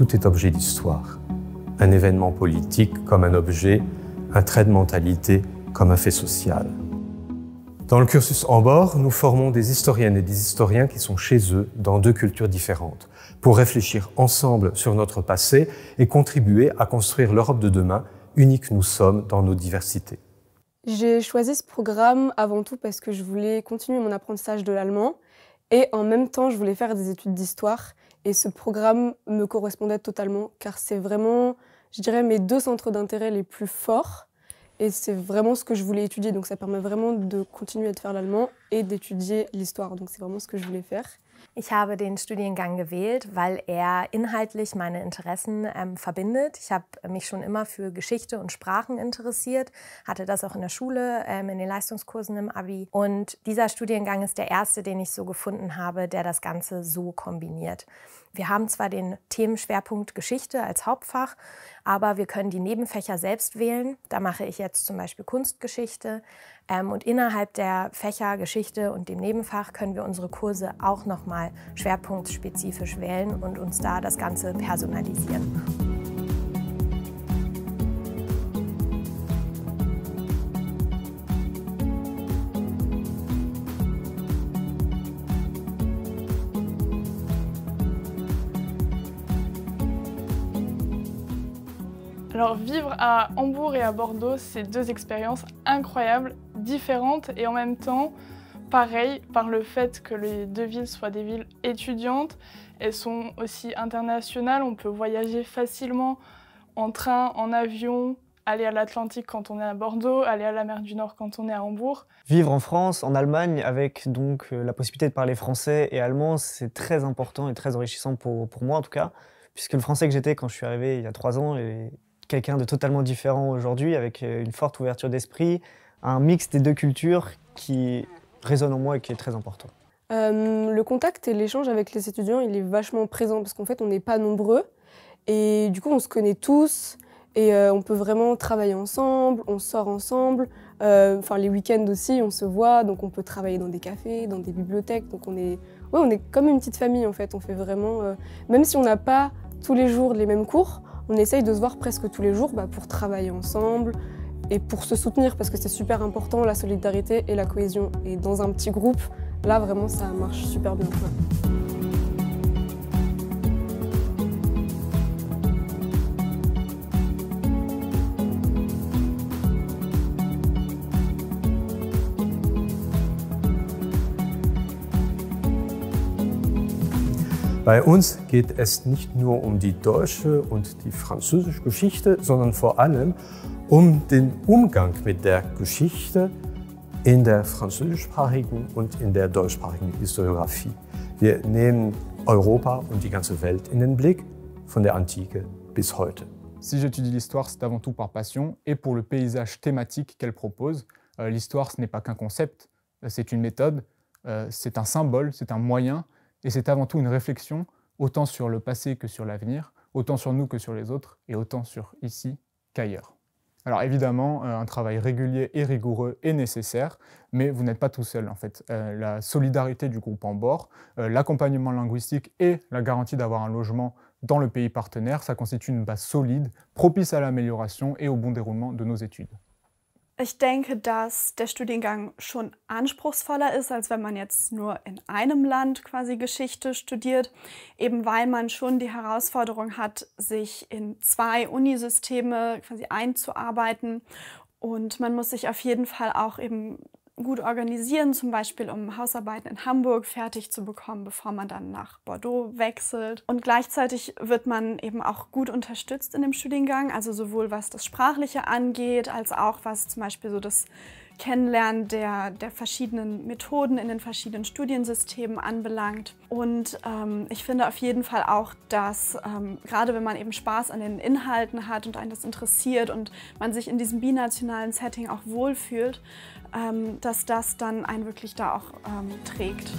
tout est objet d'histoire. Un événement politique comme un objet, un trait de mentalité comme un fait social. Dans le cursus Ambord, nous formons des historiennes et des historiens qui sont chez eux dans deux cultures différentes, pour réfléchir ensemble sur notre passé et contribuer à construire l'Europe de demain, unique nous sommes dans nos diversités. J'ai choisi ce programme avant tout parce que je voulais continuer mon apprentissage de l'allemand et en même temps je voulais faire des études d'histoire et ce programme me correspondait totalement car c'est vraiment, je dirais, mes deux centres d'intérêt les plus forts. Et c'est vraiment ce que je voulais étudier, donc ça permet vraiment de continuer de faire l'allemand et d'étudier l'histoire. Donc c'est vraiment ce que je voulais faire. Ich habe den Studiengang gewählt, weil inhaltlich meine Interessen verbindet. Ich habe mich schon immer für Geschichte und Sprachen interessiert, hatte das auch in der Schule, in den Leistungskursen im Abi. Und dieser Studiengang ist der erste, den ich so gefunden habe, der das Ganze so kombiniert. Wir haben zwar den Themenschwerpunkt Geschichte als Hauptfach, aber wir können die Nebenfächer selbst wählen. Da mache ich jetzt zum Beispiel Kunstgeschichte. Und innerhalb der Fächer Geschichte und dem Nebenfach können wir unsere Kurse auch nochmal schwerpunktspezifisch wählen und uns da das Ganze personalisieren. Alors vivre à Hambourg et à Bordeaux, c'est deux expériences incroyables, différentes et en même temps pareilles par le fait que les deux villes soient des villes étudiantes. Elles sont aussi internationales, on peut voyager facilement en train, en avion, aller à l'Atlantique quand on est à Bordeaux, aller à la mer du Nord quand on est à Hambourg. Vivre en France, en Allemagne, avec donc la possibilité de parler français et allemand, c'est très important et très enrichissant pour moi en tout cas, puisque le français que j'étais quand je suis arrivé il y a 3 ans est quelqu'un de totalement différent aujourd'hui, avec une forte ouverture d'esprit, un mix des deux cultures qui résonne en moi et qui est très important. Le contact et l'échange avec les étudiants, il est vachement présent parce qu'en fait on n'est pas nombreux et du coup on se connaît tous et on peut vraiment travailler ensemble, on sort ensemble, enfin les week-ends aussi on se voit, donc on peut travailler dans des cafés, dans des bibliothèques, donc on est comme une petite famille en fait, on fait vraiment, même si on n'a pas tous les jours les mêmes cours, on essaye de se voir presque tous les jours pour travailler ensemble et pour se soutenir parce que c'est super important, la solidarité et la cohésion. Et dans un petit groupe, là vraiment ça marche super bien. Bei uns geht es nicht nur um die deutsche und die französische Geschichte, sondern vor allem um den Umgang mit der Geschichte in der französischsprachigen und in der deutschsprachigen Historiographie. Wir nehmen Europa und die ganze Welt in den Blick, von der Antike bis heute. Si j'étudie l'histoire, c'est avant tout par passion et pour le paysage thématique qu'elle propose. L'histoire, ce n'est pas qu'un concept, c'est une méthode, c'est un symbole, c'est un moyen. Et c'est avant tout une réflexion, autant sur le passé que sur l'avenir, autant sur nous que sur les autres, et autant sur ici qu'ailleurs. Alors évidemment, un travail régulier et rigoureux est nécessaire, mais vous n'êtes pas tout seul en fait. La solidarité du groupe Ambord, l'accompagnement linguistique et la garantie d'avoir un logement dans le pays partenaire, ça constitue une base solide, propice à l'amélioration et au bon déroulement de nos études. Ich denke, dass der Studiengang schon anspruchsvoller ist, als wenn man jetzt nur in einem Land quasi Geschichte studiert, eben weil man schon die Herausforderung hat, sich in 2 Unisysteme quasi einzuarbeiten und man muss sich auf jeden Fall auch eben gut organisieren, zum Beispiel um Hausarbeiten in Hamburg fertig zu bekommen, bevor man dann nach Bordeaux wechselt. Und gleichzeitig wird man eben auch gut unterstützt in dem Studiengang, also sowohl was das Sprachliche angeht, als auch was zum Beispiel so das Kennenlernen der verschiedenen Methoden in den verschiedenen Studiensystemen anbelangt. Und ich finde auf jeden Fall auch, dass gerade wenn man eben Spaß an den Inhalten hat und einen das interessiert und man sich in diesem binationalen Setting auch wohlfühlt, dass das dann einen wirklich da auch trägt.